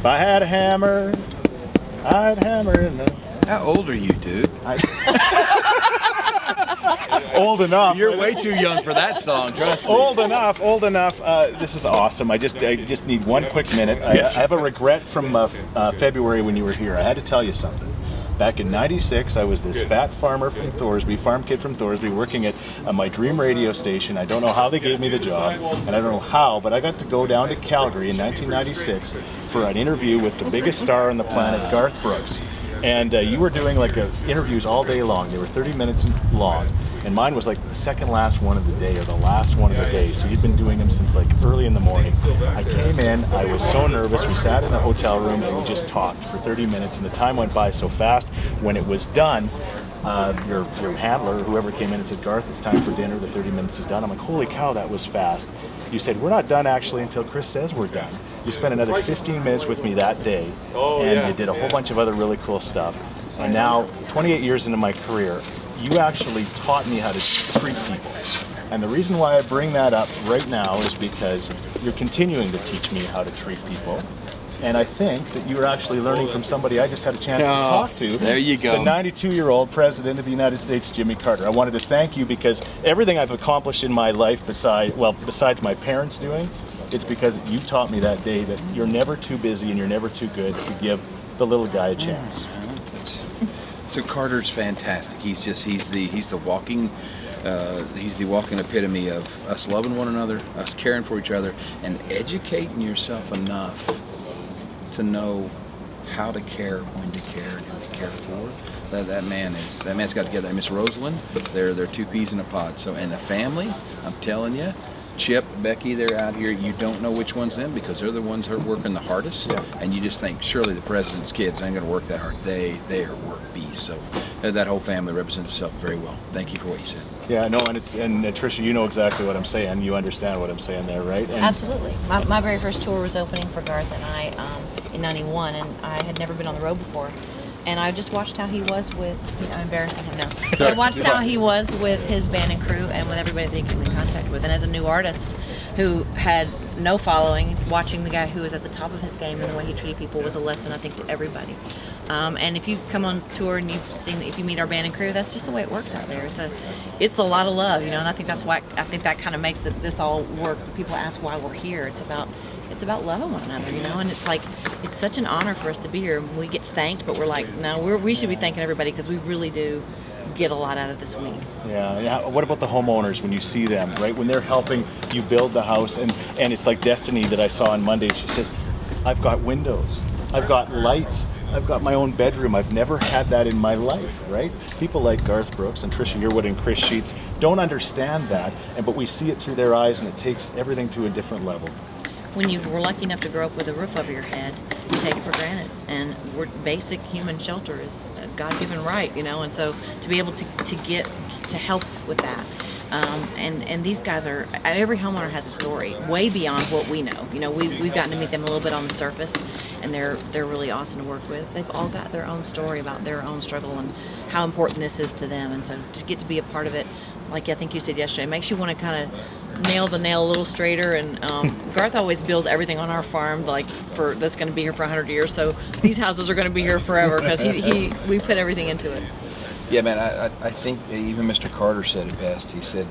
If I had a hammer, I'd hammer in the... How old are you, dude? Old enough. You're way too young for that song, trust me. Old enough. This is awesome. I just need one quick minute. I have a regret from February when you were here. I had to tell you something. Back in '96, I was this fat farmer from Thorsby, farm kid from Thorsby, working at my dream radio station. I don't know how they gave me the job, and I don't know how, but I got to go down to Calgary in 1996 for an interview with the biggest star on the planet, Garth Brooks. And you were doing like interviews all day long. They were 30 minutes long. And mine was like the second last one of the day, or the last one of the day. So you'd been doing them since like early in the morning. I came in, I was so nervous. We sat in a hotel room and we just talked for 30 minutes. And the time went by so fast. When it was done, your handler, or whoever came in and said, Garth, it's time for dinner. The 30 minutes is done. I'm like, holy cow, that was fast. You said, we're not done actually until Chris says we're done. You spent another 15 minutes with me that day. And you did a whole bunch of other really cool stuff. And now, 28 years into my career, you actually taught me how to treat people. And the reason why I bring that up right now is because you're continuing to teach me how to treat people. And I think that you were actually learning from somebody I just had a chance to talk to. There you go. The 92-year-old President of the United States, Jimmy Carter. I wanted to thank you because everything I've accomplished in my life besides my parents doing, it's because you taught me that day that you're never too busy and you're never too good to give the little guy a chance. So Carter's fantastic. He's the walking epitome of us loving one another, us caring for each other, and educating yourself enough to know how to care, when to care, and who to care for. That man's got together. Miss Rosalind, they're two peas in a pod. So, and the family, I'm telling you, Chip, Becky, they're out here. You don't know which one's them because they're the ones that are working the hardest. Yeah. And you just think, surely the president's kids ain't going to work that hard. They are work beasts. So that whole family represents itself very well. Thank you for what you said. Yeah, no, and Trisha, you know exactly what I'm saying. You understand what I'm saying there, right? And absolutely. My very first tour was opening for Garth and I in '91, and I had never been on the road before. And I just watched how he was with, I'm embarrassing him now. I watched how he was with his band and crew and with everybody that he came in contact with. And as a new artist who had no following, watching the guy who was at the top of his game and the way he treated people was a lesson, I think, to everybody. And if you come on tour and if you meet our band and crew, that's just the way it works out there. It's a lot of love, and I think that's why I think that kind of makes this all work. People ask why we're here. It's about loving one another, and it's like, it's such an honor for us to be here. We get thanked, but we're like, no, we should be thanking everybody because we really do get a lot out of this week. Yeah. What about the homeowners when you see them, right? When they're helping you build the house, and it's like Destiny that I saw on Monday. She says, I've got windows, I've got lights, I've got my own bedroom. I've never had that in my life, right? People like Garth Brooks and Trisha Yearwood and Chris Scheetz don't understand that, but we see it through their eyes, and it takes everything to a different level. When you were lucky enough to grow up with a roof over your head, you take it for granted. And basic human shelter is a God-given right, and so to be able to help with that. And these guys every homeowner has a story way beyond what we know. We've gotten to meet them a little bit on the surface, and they're really awesome to work with. They've all got their own story about their own struggle and how important this is to them. And so to get to be a part of it, like I think you said yesterday, makes you want to kind of nail the nail a little straighter. And Garth always builds everything on our farm that's going to be here for 100 years. So these houses are going to be here forever because we put everything into it. Yeah, man, I think even Mr. Carter said it best. He said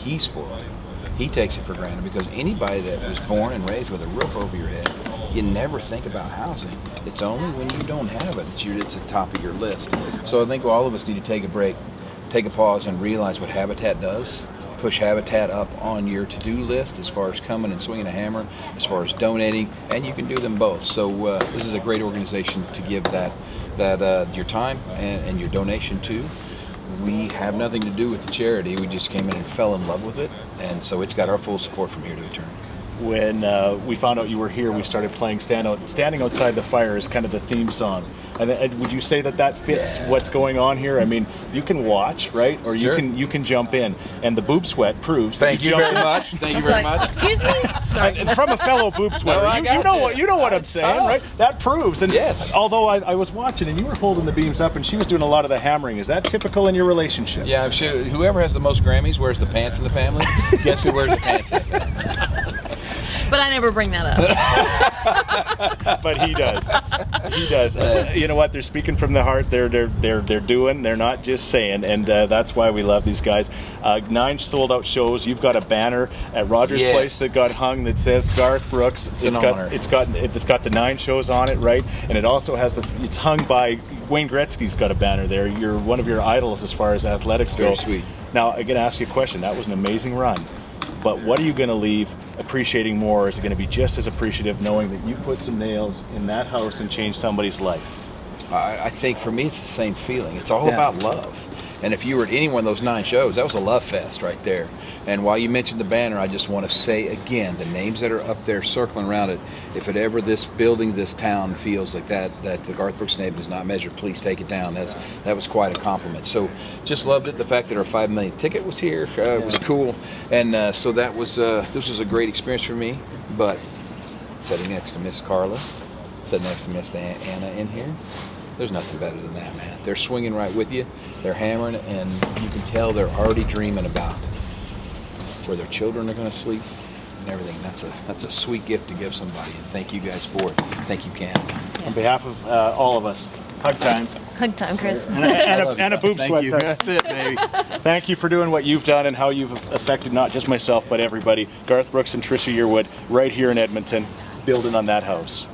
he's spoiled. He takes it for granted because anybody that was born and raised with a roof over your head, you never think about housing. It's only when you don't have it, it's the top of your list. So I think all of us need to take a break, take a pause, and realize what Habitat does. Push Habitat up on your to-do list as far as coming and swinging a hammer, as far as donating, and you can do them both. So this is a great organization to give that your time and your donation to. We have nothing to do with the charity. We just came in and fell in love with it, and so it's got our full support from here to eternity. When we found out you were here, we started playing Standing Outside the Fire is kind of the theme song. And would you say that fits what's going on here? I mean, you can watch, right? Or sure. you can jump in. And the boob sweat proves that Thank you very much. Thank you very much. Excuse me? And from a fellow boob sweater, you know what I'm saying, right? That proves. And yes. Although I was watching and you were holding the beams up and she was doing a lot of the hammering, is that typical in your relationship? Yeah, I'm sure whoever has the most Grammys wears the pants in the family. Guess who wears the pants in the family? But I never bring that up. But he does. He does. You know what? They're speaking from the heart. They're doing. They're not just saying, and that's why we love these guys. 9 sold-out shows. You've got a banner at Rogers Place that got hung that says Garth Brooks. It's got the 9 shows on it, right? And it also has it's hung by Wayne Gretzky's got a banner there. You're one of your idols as far as athletics go. Very sweet. Now I'm going to ask you a question. That was an amazing run. But what are you going to leave appreciating more? Is it going to be just as appreciative knowing that you put some nails in that house and changed somebody's life? I think for me it's the same feeling. It's all about love. And if you were at any one of those 9 shows, that was a love fest right there. And while you mentioned the banner, I just want to say again, the names that are up there circling around it, if it ever this building, this town feels like that the Garth Brooks name does not measure, please take it down. That was quite a compliment. So just loved it. The fact that our 5 million ticket was here was cool. And so that was this was a great experience for me. But sitting next to Miss Carla, sitting next to Miss Anna in here, there's nothing better than that, man. They're swinging right with you. They're hammering, and you can tell they're already dreaming about where their children are going to sleep and everything. That's a sweet gift to give somebody, and thank you guys for it. Thank you, Cam. On behalf of all of us, hug time. Hug time, Chris. And a boob Thank sweat you. time. That's it, baby. Thank you for doing what you've done and how you've affected not just myself, but everybody. Garth Brooks and Trisha Yearwood right here in Edmonton, building on that house.